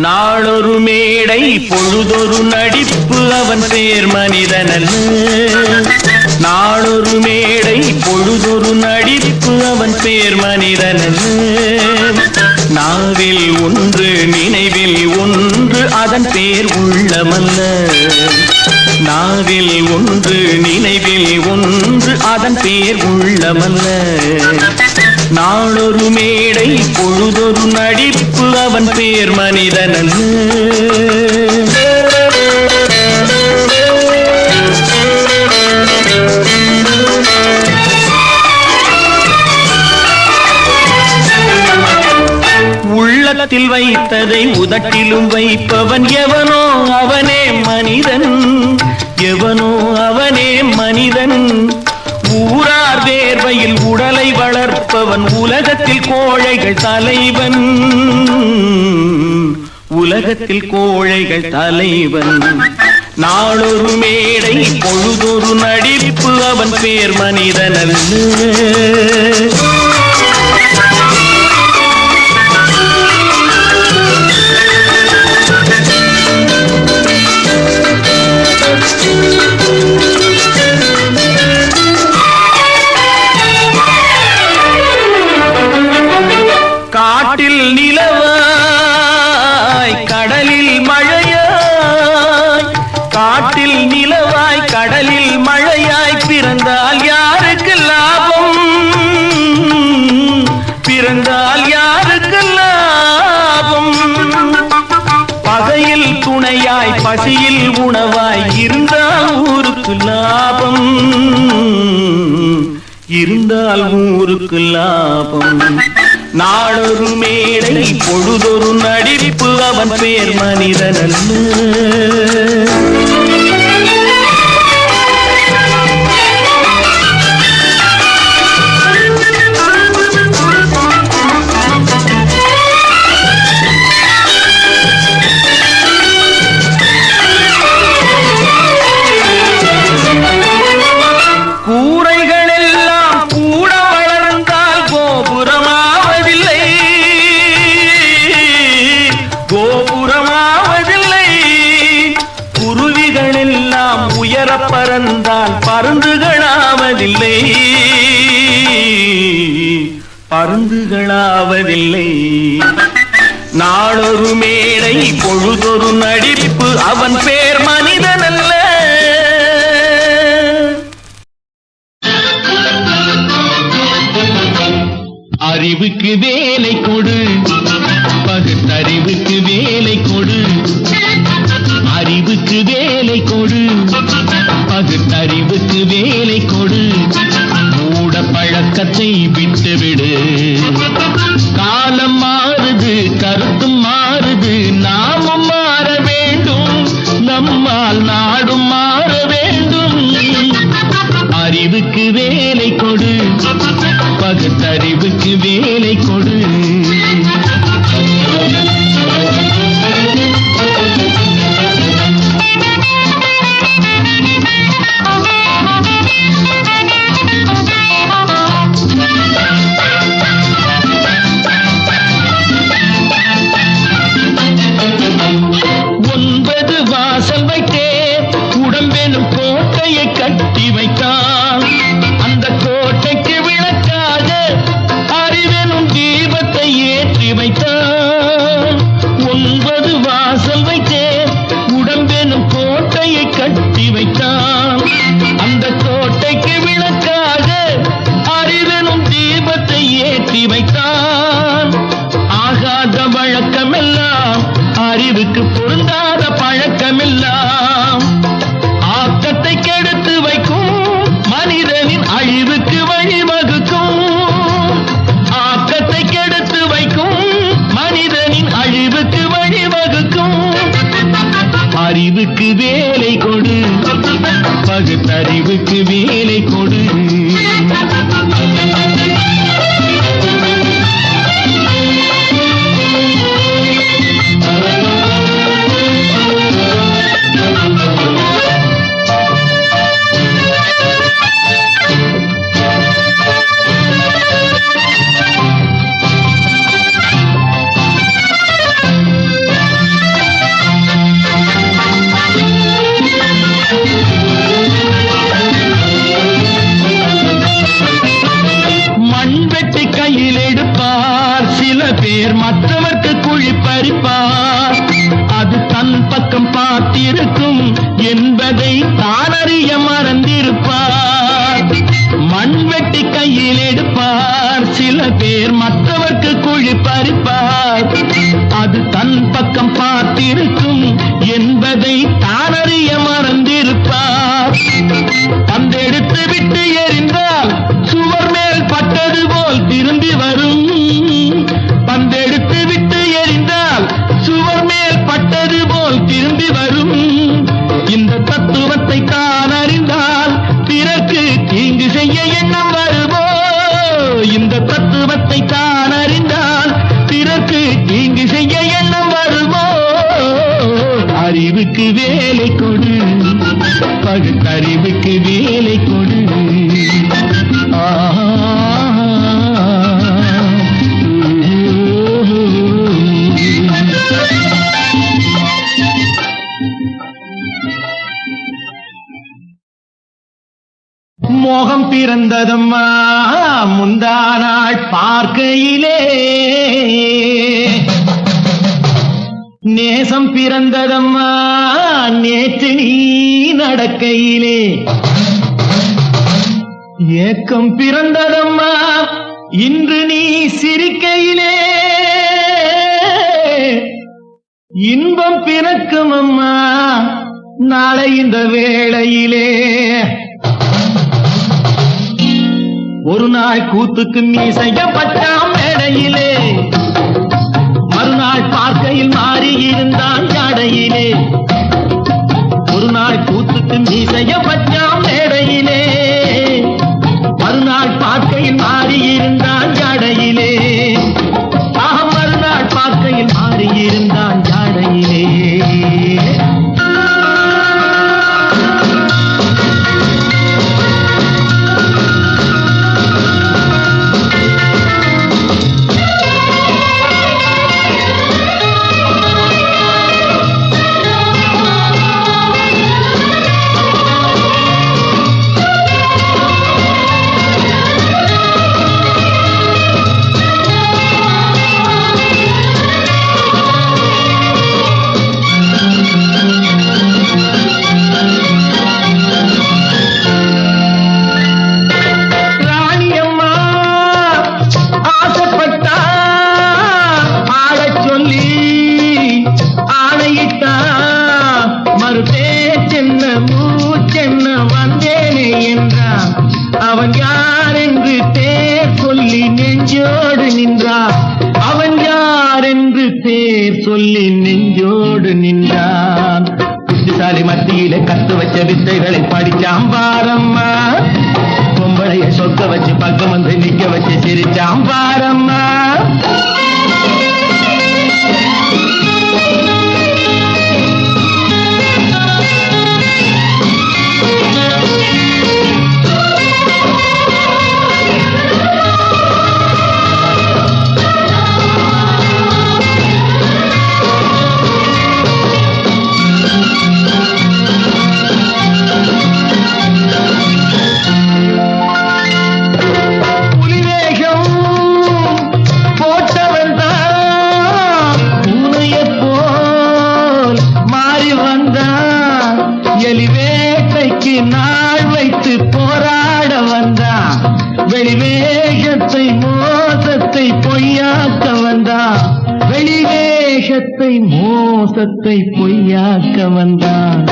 நாளொரு மேடை பொழுதொரு நடிப்பு அவன் பேர் மனிதனல்ல. நாளொரு மேடை பொழுதொரு நடிப்பு அவன் பேர் மனிதனல்ல. நாவில் ஒன்று நினைவில் ஒன்று அதன் பேர் உள்ளமல்ல. நாவில் ஒன்று நினைவில் ஒன்று அதன் பேர் உள்ளமல்ல. நாளொரு மேடை பொழுதொரு நடிப்பு அவன் பேர் மனிதனல்ல. உள்ளத்தில் வைத்ததை உதட்டிலும் வைப்பவன் எவனோ அவனே மனிதன். எவனோ அவனே மனிதன். ஊரார் வேர்வையில் உடலை வளர்ப்பவன் உலகத்தில் கோழைகள் தலைவன். உலகத்தில் கோழைகள் தலைவன். நாளொரு மேடை பொழுதொரு நடிப்பு அவன் பேர் மனிதனல்ல. காட்டில் நிலவாய் கடலில் மழையாய். காட்டில் நிலவாய் கடலில் மழையாய் பிறந்தால் யாருக்கு லாபம்? பிறந்தால் யாருக்கு லாபம்? பகையில் துணையாய் பசியில் உணவாய் இருந்தால் ஊருக்கு லாபம். இருந்தால் ஊருக்கு லாபம். நாளொரு மேடை பொழுதொரு நடிப்பு அவன் பேர் மனிதனல்ல. பறந்தால் பருந்துகளாவதில்லை. பருந்துகளாவதில்லை. நாளொரு மேடை பொழுதொரு நடிப்பு அவன் பேர் மனிதனல்ல. அறிவுக்கு வேலை கொடு, பகுத்தறிவுக்கு வேலை கொடு. அறிவுக்கு வேலை கொடு, பகுத்தறிவுக்கு வேலை கொடு. மூட பழக்கத்தை விட்டுவிடு. காலம் மாறுது, கருத்தும் மாறுது, நாமும் மாற வேண்டும். நம்மால் நாடும் மாற வேண்டும். அறிவுக்கு வேலை கொடு, பகுத்தறிவுக்கு வேலை கொடு. கட்டி வைத்தான். அந்த கோட்டைக்கு விளக்காக அறிவெனும் தீபத்தை ஏற்றி வைத்தான். 9 வாசல் வைத்தேன், உடம்பெனும் கோட்டையை கட்டி வைத்தான். அந்த கோட்டைக்கு விளக்காக அறிவெனும் தீபத்தை ஏற்றி வைத்தான். ஆகாத வழக்கமெல்லாம், அறிவுக்கு பொருந்தாத பழக்கமெல்லாம் ஆக்கத்தை கெடுத்து வைக்கும், மனிதனின் அழிவுக்கு வழிவகுக்கும். ஆக்கத்தை கெடுத்து வைக்கும், மனிதனின் அழிவுக்கு வழிவகுக்கும். அறிவுக்கு வேலை கொடு, பேர் மற்றவர்க்கு குழி பறிப்பார். அது தன் பக்கம் பார்த்திருக்கும் என்பதை தானறிய மறந்திருப்பார். மண் வெட்டி கையில் எடுப்பார். சில பேர் மற்றவர்க்கு குழி பறிப்பார். அது தன் பக்கம் பார்த்திருக்கும் என்பதை தானறிய மறந்திருப்பார். பந்தெடுத்து விட்டு எறிந்தால் சுவர் மேல் பட்டது போல் திரும்பி வரும். பந்தெடுத்து விட்டு எறிந்தால் சுவர் மேல் பட்டது போல் திரும்பி வரும். இந்த தத்துவத்தை தான் அறிந்தால் பிறகு தீங்கு செய்ய எண்ணம் வருமோ? இந்த தத்துவத்தை தான் அறிந்தால் பிறகு தீங்கு செய்ய எண்ணம் வருமோ? அறிவுக்கு வேலை கொடு, பகுத்தறிவுக்கு வேலை கொடு. மோகம் பிறந்ததம்மா முந்தானாள் பார்க்கையிலே, நேசம் பிறந்ததம்மா நேற்று நீ நடக்கையிலே, ஏக்கம் பிறந்ததம்மா இன்று நீ சிரிக்கையிலே, இன்பம் பிறக்கும் அம்மா நாளை இந்த வேளையிலே. ஒரு நாள் கூத்துக்கு மீசையப்பட்டாம் மேடையிலே, மறுநாள் பார்க்கையில் மாறி இருந்தான் ஜாடையிலே. ஒரு நாள் கூத்துக்கு மீசையப்பட்டாம் மேடையிலே, மறுநாள் பார்க்கையில் மாறி இருந்தான் ஜாடையிலே. மறுநாள் பார்க்கையில் மாறி இருந்தான் ஜாடையிலே. அவன் யார் என்று பேர் சொல்லி நெஞ்சோடு நின்றான். அவன் யார் என்று பேர் சொல்லி நெஞ்சோடு நின்றான். புத்திசாலி மத்தியிலே கத்து வச்ச வித்தைகளை படிச்சாம் பாரம்மா. பொம்பளைய சொக்க வச்சு பக்கம் வந்து நிக்க வச்சு சிரிச்சாம் பாரம்மா. வேட்டைக்கு நாள் வைத்து போராட வந்தான். வெளிவேஷத்தை மோசத்தை பொய்யாக்க வந்தான். வெளிவேஷத்தை மோசத்தை பொய்யாக்க வந்தான்.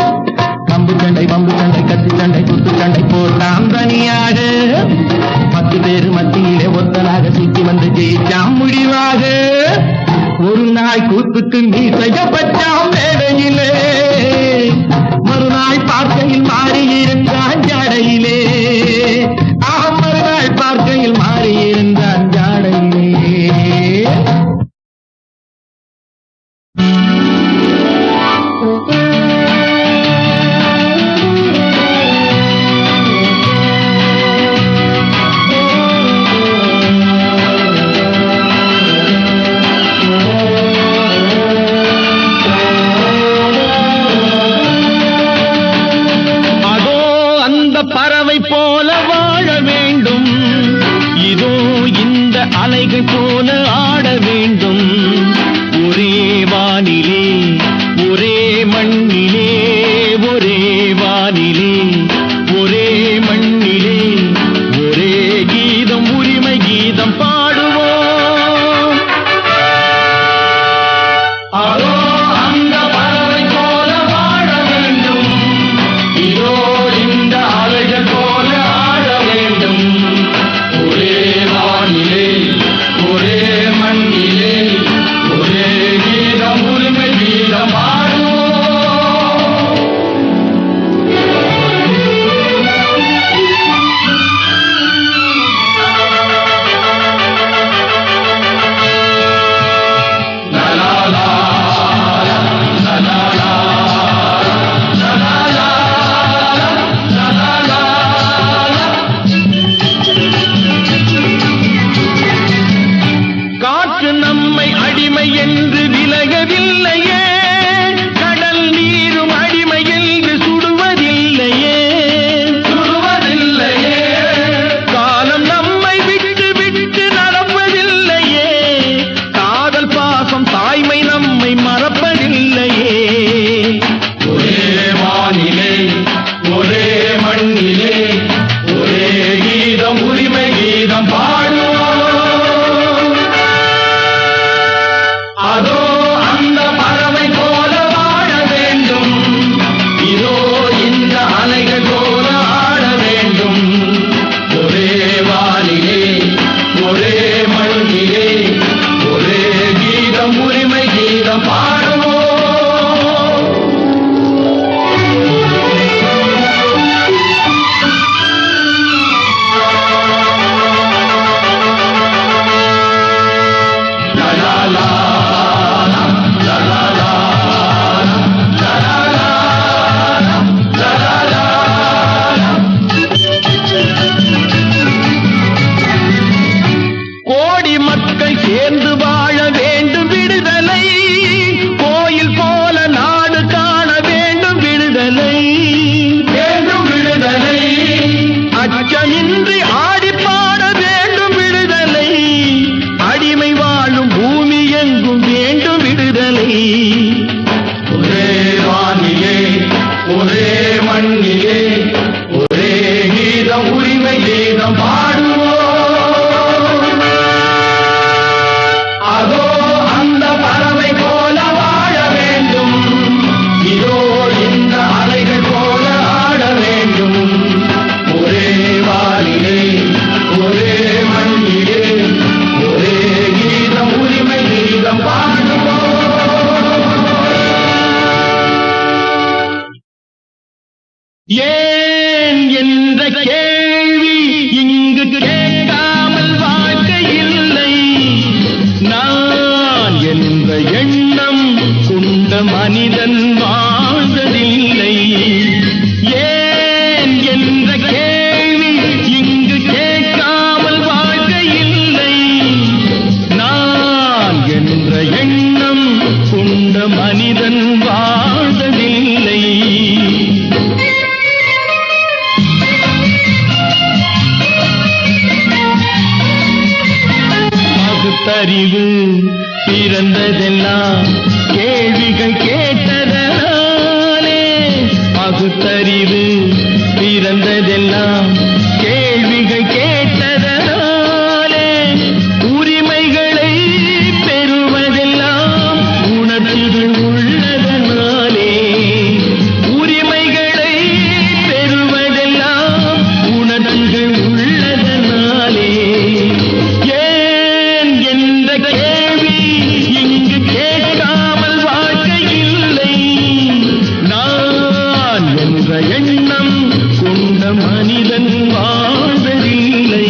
கம்பு சண்டை பம்பு சண்டை கத்தி சண்டை குத்து சண்டை போட்டான் தனியாக. 10 பேரு மத்தியிலே ஒத்தனாக சுற்றி வந்து ஜெயிச்சான் முடிவாக. ஒரு நாள் கூத்துக்கு நீ செய்யப்பட்டான் மேடையிலே, மறுநாள் பார்க்கையில் மாறி இருந்தான் ஜாடையிலே. மறுநாள் பார்க்கையில் மாறி இருந்தான் ஜாடையிலே. வானிலே ஒரே மண்ணிலே ஒரே கீதம் உரிமை கீதம் பாடுவோம். அதோ அந்த பறவை போல வாழ வேண்டும், இதோ இந்த அலைகள் போல ஆட வேண்டும். ஒரே வானிலே ஒரே மண்ணிலே ஒரே கீதம் உரிமை கீதம் பாடுவோம். காற்று நம்மை அடிமை என்று விலகவில்லையே, கடல் நீரும் அடிமை என்று சுடுவதில்லையே. காலம் நம்மை விட்டு விட்டு நடப்பதில்லையே, காதல் பாசம் தாய்மை நம்மை மறப்பதில்லையே. ஒரே வானிலே ஒரே மண்ணிலே ஒரே கீதம் உரிமை கீதம் பாடுவோம். அதோ அந்த பறவை போல வாழ வேண்டும், இதோ இந்த அலைகள் போல ஆட வேண்டும். ஒரே வானிலே ஒரே மண்ணிலே ஒரே கீதம் உரிமை கீதம் பாடுவோம். கோடி மக்கள் சேர்ந்து வாழ வேண்டும் விடுதலை, கோயில் போல நாடு காண வேண்டும் விடுதலை. அச்சமின்றி ஆடி பாட வேண்டும் விடுதலை, அடிமை வாழும் பூமி எங்கும் வேண்டும் விடுதலை. ஒரே வானிலே ஒரே மண்ணிலே ஒரே கீதம் உரிமை கீதம் பாடுவோம். அதோ அந்த பறவை போல வாழ வேண்டும், இதோ இந்த அலைகள் போல ஆட வேண்டும். ஒரே வானிலே ஒரே மண்ணிலே ஒரே கீதம் உரிமை கீதம் பாடுவோம். ஏன் என்ற கேள்வி இங்கு கேட்காமல் வாழ்க்கை இல்லை, நான் என்ற எண்ணம் கொண்ட மனிதன் வாழ்ந்ததில்லை. ஏன் என்ற கேள்வி இங்கு கேட்காமல் வாழ்க்கை இல்லை, நான் என்ற எண்ணம் கொண்ட மனிதன் வாழ்ந்ததில்லை. பகுத்தறிவு பிறந்ததெல்லாம் கேள்விகள் கேட்டதனாலே, பகுத்தறிவு பிறந்ததெல்லாம் கேள்விகள் கேட்டதனாலே, உரிமைகளை பெறுவதெல்லாம் உணர்ச்சிகள் உள்ளதனாலே, உரிமைகளை பெறுவதெல்லாம் உணர்ச்சிகள் உள்ளதனாலே. ஏன் என்ற கேள்வி இங்கு கேட்காமல் வாழ்க்கை இல்லை, நான் என்ற எண்ணம் கொண்ட மனிதன் வாழ்வதில்லை.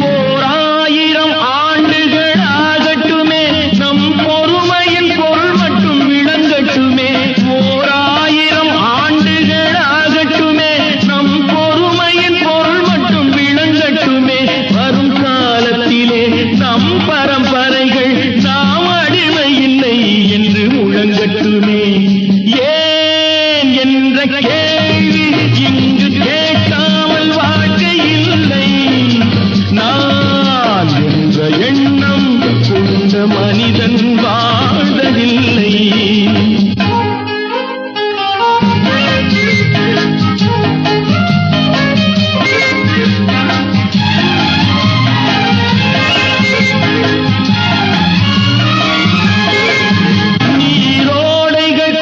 ஓர் ஆயிரம் உருகட்டுமே. ஏன் என்ற கேள்வி இங்கு கேட்காமல் வாழ்க்கை இல்லை. நான் என்ற எண்ணம் கொண்ட மனிதன் வாழ்வதில்லை. நீரோடைகள்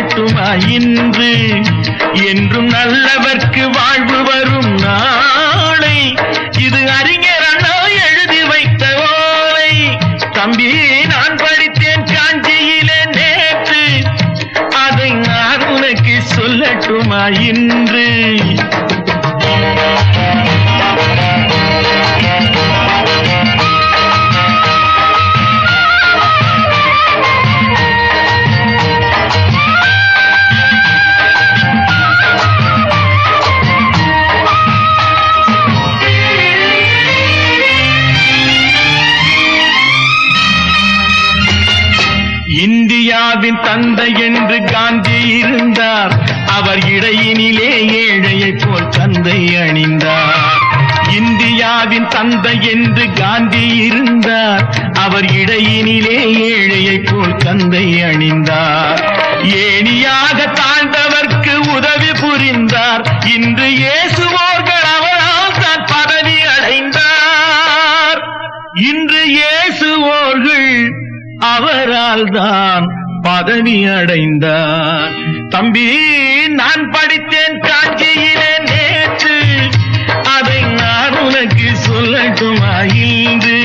சொல்லட்டுமா இன்று? என்றும் நல்லவர்க்கு வாழ்வு வரும் நாளை, இது அறிஞர் அண்ணா எழுதி வைத்த ஓலை. தம்பி, நான் படித்தேன் காஞ்சியிலே நேற்று, அதை நான் உனக்கு சொல்லட்டுமா இன்று? இந்தியாவின் தந்தை என்று காந்தி இருந்தார், அவர் இடையினிலே ஏழையை போல் தந்தை அணிந்தார். இந்தியாவின் தந்தை என்று காந்தி இருந்தார், அவர் இடையினிலே ஏழையை போல் தந்தை அணிந்தார். ஏணியாக தாழ்ந்தவர்க்கு உதவி புரிந்தார், இன்று இயேசுவோர்கள் அவரால் தான் பதவி அடைந்தார். இன்று இயேசுவோர்கள் அவரால் தான் பதவி அடைந்தார். தம்பி, நான் படித்தேன் காஞ்சியிலே நேற்று, அதை நான் உனக்கு சொல்லட்டுமா இன்று?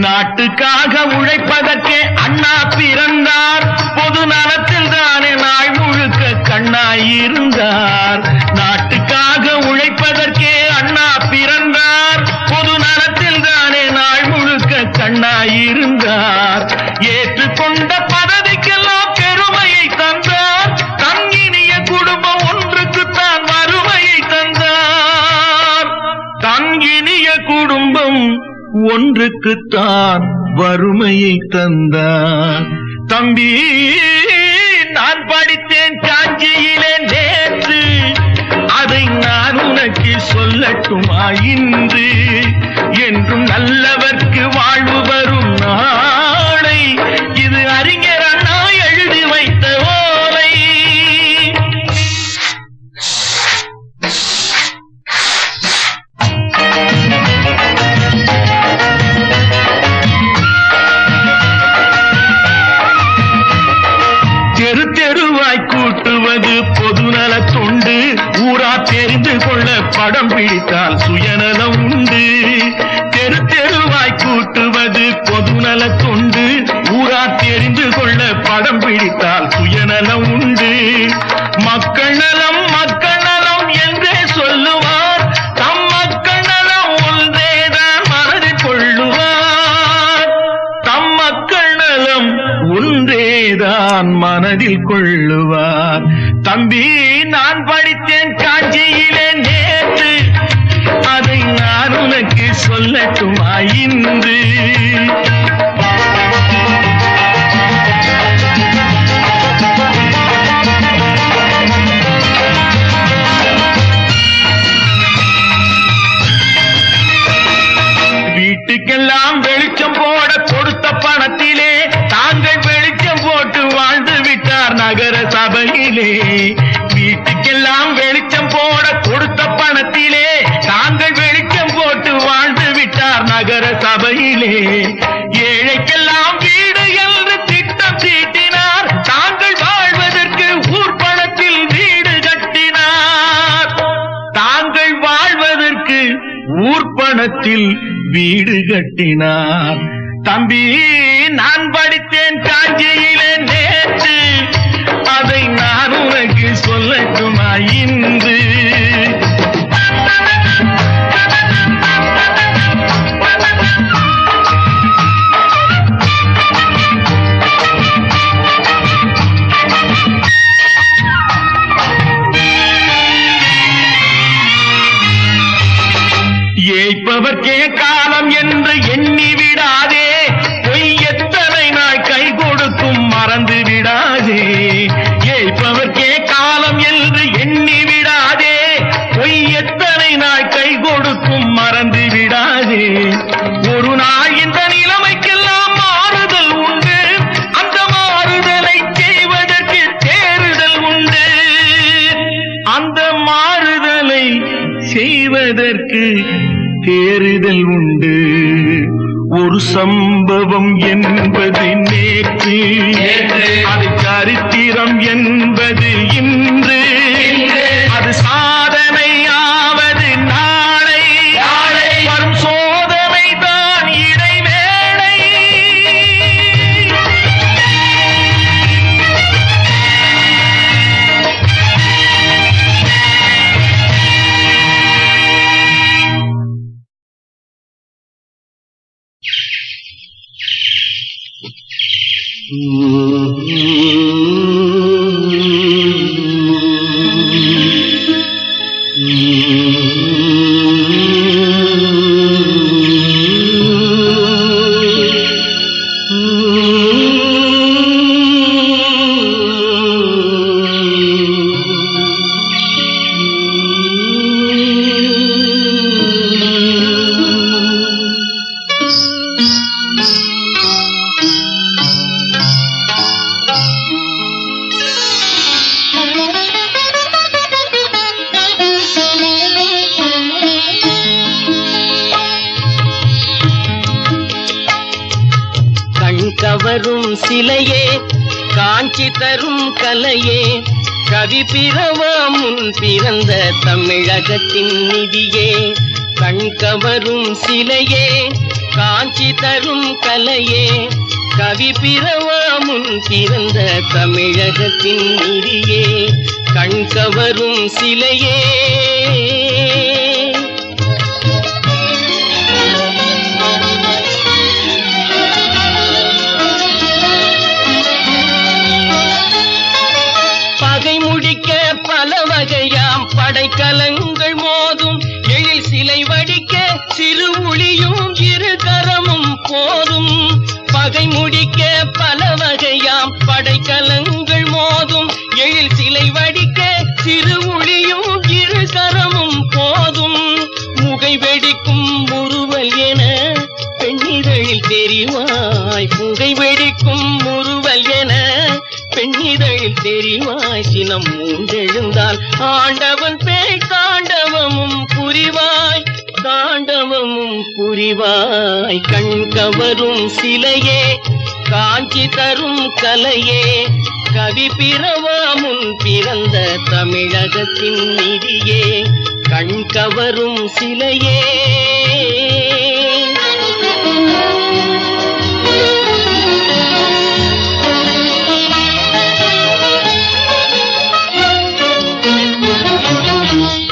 நாட்டுக்காக உழைப்பதற்கே அண்ணா பிறந்தார், பொது நலத்தில் தானே நாள் முழுக்க கண்ணாயிருந்தார். நாட்டுக்காக உழைப்பதற்கே அண்ணா பிறந்தார், பொது நலத்தில் தானே நாள் முழுக்க கண்ணாயிருந்தார். ஏற்றுக்கொண்ட பதவிக்கெல்லாம் பெருமையை தந்தார், தங்கினிய குடும்பம் ஒன்றுக்குத்தான் வறுமையை தந்தார். தங்கினிய குடும்பம் ஒன்றுக்குத்தான் வறுமையை தந்தார். தம்பி, நான் படித்தேன் காஞ்சியிலே நேற்று, அதை நான் உனக்கு சொல்லட்டுமா இன்று? என்றும் நல்லவர்க்கு வாழ்வு வரும் நாளை, இது அறிஞர் அண்ணா எழுதி வைத்த ஓலை. கூட்டுவது பொதுநல தொண்டு, ஊரா தெரிந்து கொள்ள படம் பிடித்தால் சுயநலம் உண்டு. தெரு தெருவாய் கூட்டுவது பொதுநல தொண்டு, ஊரா தெரிந்து கொள்ள படம் பிடித்தால் சுயநலம் உண்டு. மக்கள் நலம் மக்கள் நலம் என்றே சொல்லுவார், தம் மக்கள் நலம் ஒன்றேதான் மனதில் கொள்ளுவார். தம் மக்கள் நலம் ஒன்றேதான் மனதில் கொள்ளுவார். தம்பி, நான் படித்தேன் காஞ்சியிலே நேற்று, அதை நான் உனக்கு சொல்லட்டுமா இன்று? வீட்டுக்கெல்லாம் வெளிச்சம் போட கொடுத்த பணத்திலே தாங்கள் வெளிச்சம் போட்டு வாழ்ந்து விட்டார் நகர சபையிலே. வீட்டுக்கெல்லாம் வெளிச்சம் போட கொடுத்த பணத்திலே தாங்கள் வெளிச்சம் போட்டு வாழ்ந்து விட்டார் நகர சபையிலே. ஏழைக்கெல்லாம் வீடு என்று திட்டம் தீட்டினார், தாங்கள் வாழ்வதற்கு ஊர் பணத்தில் வீடு கட்டினார். தாங்கள் வாழ்வதற்கு ஊர் பணத்தில் வீடு கட்டினார். தம்பி, நான் படித்தேன் காஞ்சியிலே நேற்று, அதை நான் உனக்கு சொல்லட்டுமா இன்று? ஏய்ப்பவர்க்கே காலம் என்று எண்ணி விடாதே, பொய் எத்தனை நாள் கை கொடுக்கும் மறந்து விடாதே. ஏய்ப்பவர்க்கே காலம் என்று எண்ணி விடாதே, தேருக்கு தேறுதல் உண்டு. ஒரு சம்பவம் என்பது நேற்று, அது சரித்திரம் என்பது இன்று, அது சாதனையாவது நாளை, வரும் சோதனை தான் இடைவேளை. கவரும் சிலையே, காஞ்சி தரும் கலையே, கவி பிறவா முன் பிறந்த தமிழகத்தின் நிதியே. கண் கவரும் சிலையே, காஞ்சி தரும் கலையே, கவி பிறவா முன் பிறந்த தமிழகத்தின் நிதியே. கண் கவரும் சிலையே. பல வகையாம் படைக்கலங்கள் மோதும், எழில் சிலை வடிக்க சிறு ஒளியும் இரு கரமும் போதும். பகை முடிக்க பல வகையாம் படைக்கலங்கள் மோதும், எழில் சிலை வடிக்க சிறு ஒளியும் இரு கரமும் போதும். முகை வெடிக்கும் முறுவல் என பெண்ணிதழில் தெரிவாய், புகை வெடிக்கும் முறுவல் என பெண்ணிதழில் தெரிவாய். சினம் மூண்டெழுந்தால் ஆண்டவன் பேய் தாண்டவமும் புரிவாய், தாண்டவமும் புரிவாய். கண் கவரும் சிலையே, காஞ்சி தரும் கலையே, கவி பிறவா முன் பிறந்த தமிழகத்தின் நிதியே. கண் கவரும் சிலையே.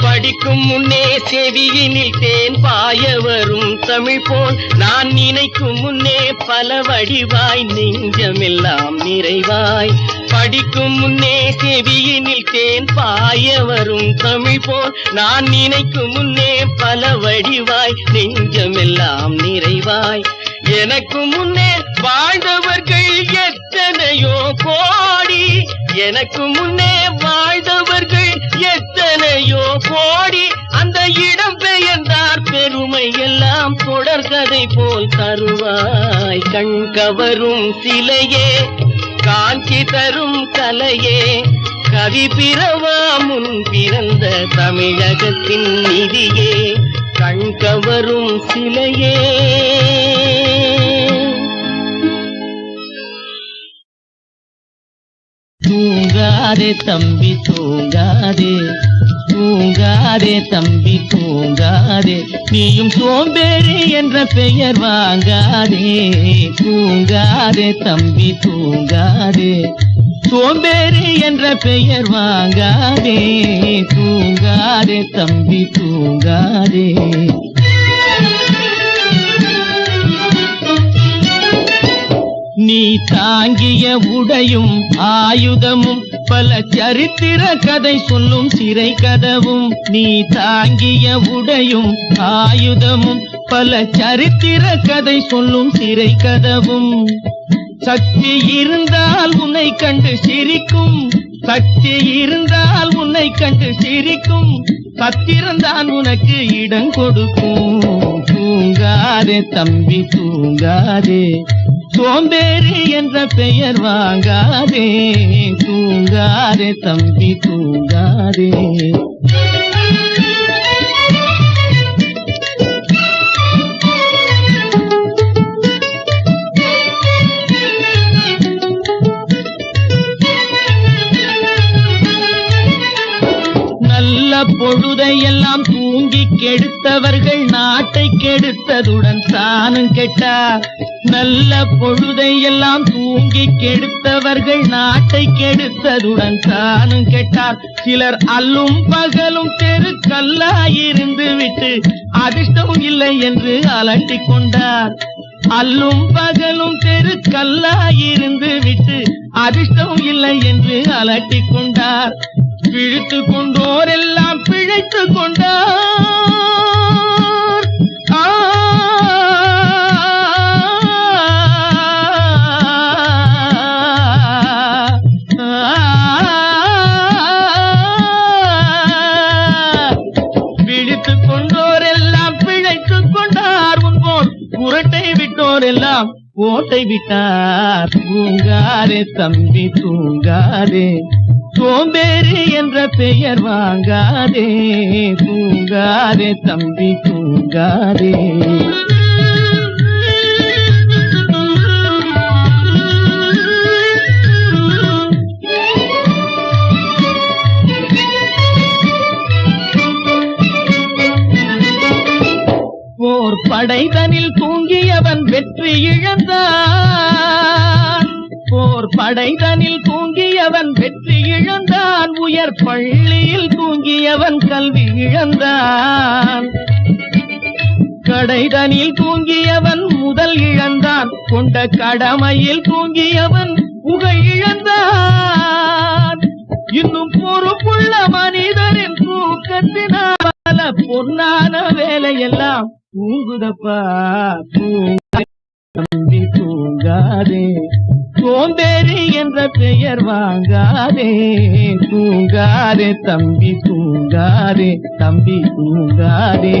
படிக்கும் முன்னே செவியினில் தேன் பாய வரும் தமிழ் போல், நான் நினைக்கும் முன்னே பல வடிவாய் நெஞ்சமெல்லாம் நிறைவாய். படிக்கும் முன்னே செவியினில் தேன் பாய வரும் தமிழ் போல், நான் நினைக்கும் முன்னே பல வடிவாய் நெஞ்சமெல்லாம் நிறைவாய். எனக்கு முன்னே வாழ்ந்தவர்கள் எத்தனையோ கோடி, எனக்கு முன்னே வாழ்ந்தவர்கள் எத்தனையோ கோடி. அந்த இடம் பெயர்ந்தார் பெருமை எல்லாம் தொடர்கதை போல் தருவாய். கண் கவரும் சிலையே, காஞ்சி தரும் கலையே, கவி பிறவா முன் பிறந்த தமிழகத்தின் நிதியே. கண் கவரும் சிலையே. தூங்காதே தம்பி தூங்காதே, தூங்காதே தம்பி தூங்காதே, நீயும் சோம்பேறி என்ற பெயர் வாங்காதே. தூங்காதே தம்பி தூங்காதே, சோம்பேறி என்ற பெயர் வாங்காதே. தூங்காதே தம்பி தூங்காதே. நீ தாங்கிய உடையும் ஆயுதமும் பல சரித்திர கதை சொல்லும் சிறை கதவும். நீ தாங்கிய உடையும் ஆயுதமும் பல சரித்திர கதை சொல்லும் சிறை கதவும். சக்தி இருந்தால் உன்னை கண்டு சிரிக்கும், சக்தி இருந்தால் உன்னை கண்டு சிரிக்கும், சத்திரந்தான் உனக்கு இடம் கொடுக்கும். தூங்காதே தம்பி தூங்காதே, சோம்பேறி என்ற பெயர் வாங்காதே. தூங்காதே தம்பி தூங்காதே. பொழுதையெல்லாம் தூங்கி கெடுத்தவர்கள் நாட்டை கெடுத்ததுடன் தானும் கெட்டார். நல்ல பொழுதையெல்லாம் தூங்கி கெடுத்தவர்கள் நாட்டை கெடுத்ததுடன் தானும் கெட்டார். சிலர் அல்லும் பகலும் தெருக்கல்லாயிருந்து விட்டு அதிர்ஷ்டம் இல்லை என்று அலட்டிக் கொண்டார். அல்லும் பகலும் தெருக்கல்லாயிருந்து விட்டு அதிர்ஷ்டம் இல்லை என்று அலட்டிக் கொண்டார். பிழைத்து கொண்டோரெல்லாம் பிழைத்து கொண்டார். பிழைத்து கொண்டோரெல்லாம் பிழைத்து கொண்டார். முன்போர் புரட்டை விட்டோரெல்லாம் கோட்டை விட்டார். தூங்காதே தம்பி தூங்காதே, சோம்பேறி என்ற பெயர் வாங்காதே. தூங்காதே தம்பி தூங்காதே. போர் படைதனில் தூங்கியவன் வெற்றி இழந்தான். போர் படைதனில் தூங்கியவன் வெற்றி இழந்தான். உயர் பள்ளியில் தூங்கியவன் கல்வி இழந்தான். கடைதனில் தூங்கியவன் முதல் இழந்தான். கொண்ட கடமையில் தூங்கியவன் புகழ் இழந்தான். இன்னும் பொறுப்புள்ள மனிதரின் தூக்கத்தினால் பல பொன்னான வேலையெல்லாம் தூங்குதப்பா. தம்பி தூங்காதே, சோம்பேறி என்ற பெயர் வாங்காதே. தூங்காதே தம்பி தூங்காதே, தம்பி தூங்காதே.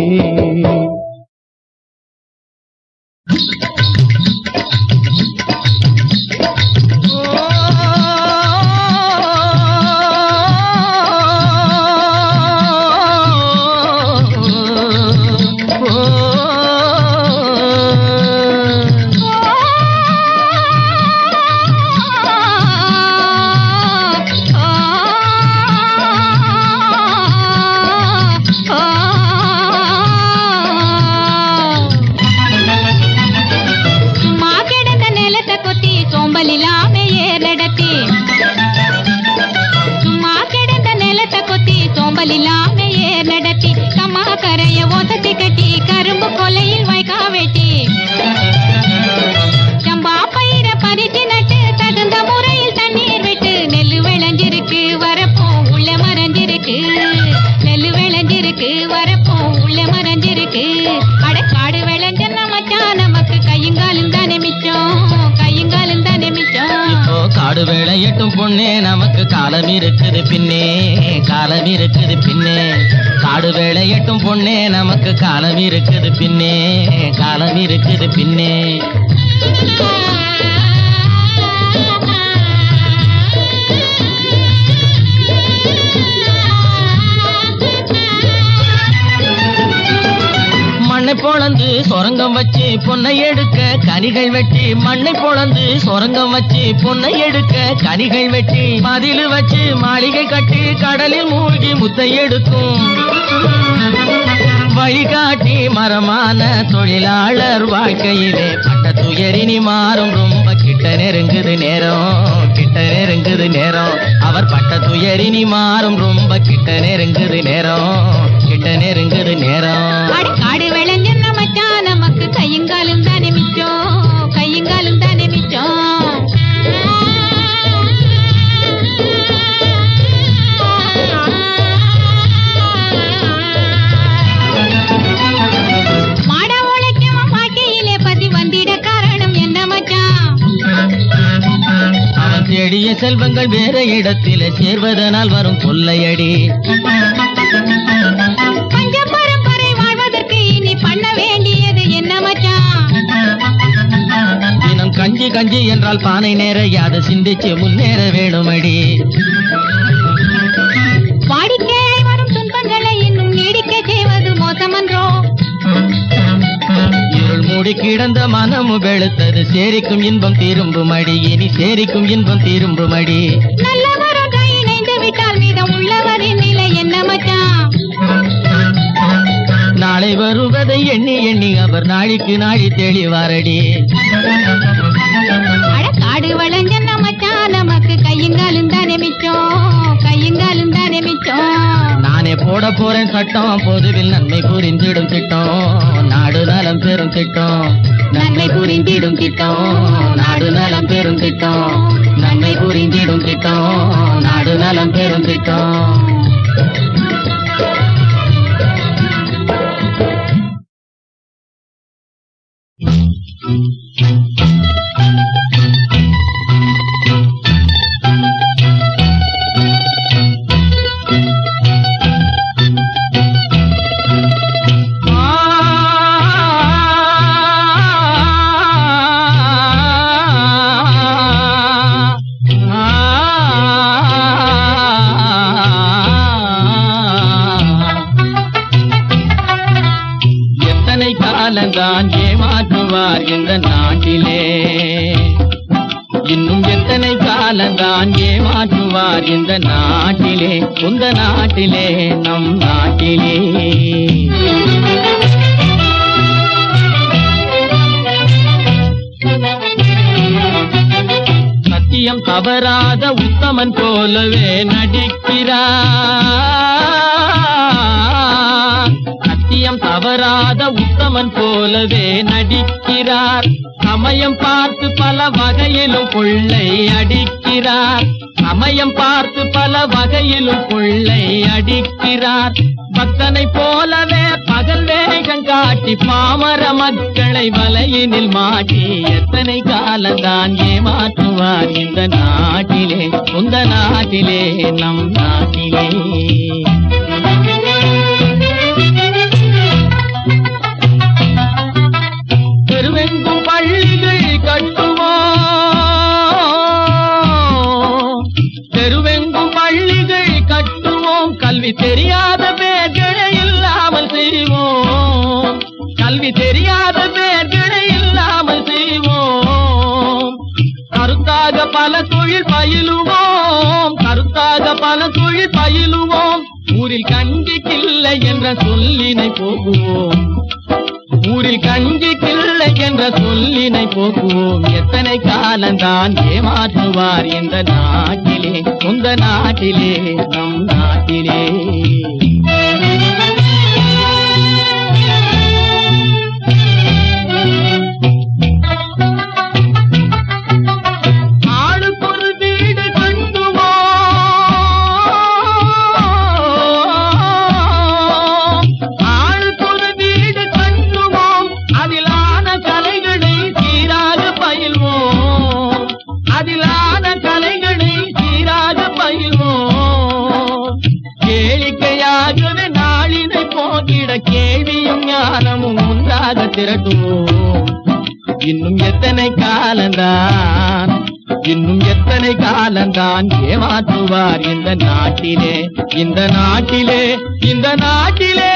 பொண்ணே நமக்கு காலம் இருக்குது பின்னே, காலம் இருக்குது பின்னே. காடு வேளையட்டும் பொண்ணே நமக்கு காலம் இருக்குது பின்னே, காலம் இருக்குது பின்னே. மண்ணை பொளந்து சொரங்கம் வச்சு பொன்னை எடுக்க கனிகள் வெட்டி, மண்ணை பொளந்து சொரங்கம் வச்சு பொன்னை எடுக்க கனிகள் வெட்டி, மதிலு வச்சு மாளிகை கட்டி கடலில் மூழ்கி முத்தை எடுக்கும் வழிகாட்டி மரமான தொழிலாளர் வாழ்க்கையிலே பட்ட துயரினி மாறும். ரொம்ப கிட்ட நெருங்குது நேரம், கிட்ட நெருங்குது நேரம். அவர் பட்ட துயரினி மாறும். ரொம்ப கிட்ட நெருங்குது நேரம், கிட்ட நெருங்குது நேரம். காடு விளைஞ்ச மச்சான் நமக்கு கையங்காலும் தானே மிச்சம், கையங்காலும் தானே மிச்சம். மாட உழைக்கும் வாழ்க்கையிலே பதி வந்திட காரணம் என்ன மச்சான்? அவன் தேடிய செல்வங்கள் வேற இடத்திலே சேர்வதனால் வரும் கொள்ளையடி. கஞ்சி கஞ்சி என்றால் பானை நேர யாது சிந்திச்சு முன்னேற வேணுமடி. வாடிக்கையாய் வரும் துன்பங்களை இன்னும் நீடிக்க செய்வது மோசமன்றோ? இருள் மூடி கிடந்த மனமு வெளுத்தது, சேரிக்கும் இன்பம் திரும்புமடி. இனி சேரிக்கும் இன்பம் திரும்புமடி. நல்லவரும் கை இணைந்து விட்டால் மீதம் உள்ளவரின் நிலை என்ன மச்சான்? நாளை வருவதை எண்ணி எண்ணி அவர் நாளைக்கு நாளை தெளிவாரடி. காடு வளைஞ்சன்ன மச்சான் நமக்கு கையுங்காலும் தானே மிச்சம், கையுங்காலும் தானே மிச்சம். நானே போட போறேன் சட்டம், பொதுவில் நன்மை புரிந்திடும் திட்டம், நாடு நலம் பெறும் திட்டம், நன்மை புரிந்திடும் திட்டம், நாடு நலம் பெறும் திட்டம், நன்மை புரிந்திடும் திட்டம், நாடு நலம் பெறும் திட்டம். காலந்தான் ஏமாற்றுவார் இந்த நாட்டிலே, இன்னும் எத்தனை காலந்தான் ஏமாற்றுவார் இந்த நாட்டிலே, உந்த நாட்டிலே நம் நாட்டிலே. சத்தியம் தவறாத உத்தமன் போலவே நடிக்கிறார், சத்தியம் தவறாத உத்தமன் போலவே நடிக்கிறார். சமயம் பார்த்து பல வகையிலும் கொள்ளை அடிக்கிறார், சமயம் பார்த்து பல வகையிலும் கொள்ளை அடிக்கிறார். பக்தனை போலவே பகல் வேகம் காட்டி பாமர மக்களை வலையினில் மாட்டி எத்தனை காலந்தான் ஏமாற்றுவார் இந்த நாட்டிலே, உந்த நாட்டிலே நம் நாட்டிலே. தெருவெங்கும் பள்ளிகள் கட்டுவோம், தெருவெங்கும் பள்ளிகள் கட்டுவோம், கல்வி தெரியாத பேர்களை இல்லாமல் செய்வோம், கல்வி தெரியாத பேர்களை இல்லாமல் செய்வோம். கருத்தாக பல தொழில் பயிலுவோம், கருத்தாக பல தொழில் பயிலுவோம். ஊரில் கஞ்சிக்கில்லை என்ற சொல்லினை போக்குவோம், ஊரில் கஞ்சிக்கில்லை என்ற சொல்லினை போக்குவோம். எத்தனை காலந்தான் ஏமாற்றுவார் இந்த நாட்டிலே, உந்த நாட்டிலே நம் நாட்டிலே. ஆளுக்கொரு வீடு கட்டுவோம், ஆளுக்கொரு வீடு கட்டுவோம், அதிலான கலைகளை சீராக பயில்வோம், அதிலான கலைகளை சீராக பயில்வோம். கேளிக்கையாகவே நாளினை போகிட கேள்வியும் ஞானமும் ஒன்றாக திரட்டுவோம். இன்னும் எத்தனை காலந்தான், இன்னும் எத்தனை காலந்தான் ஏமாற்றுவார் இந்த நாட்டிலே, இந்த நாட்டிலே, இந்த நாட்டிலே.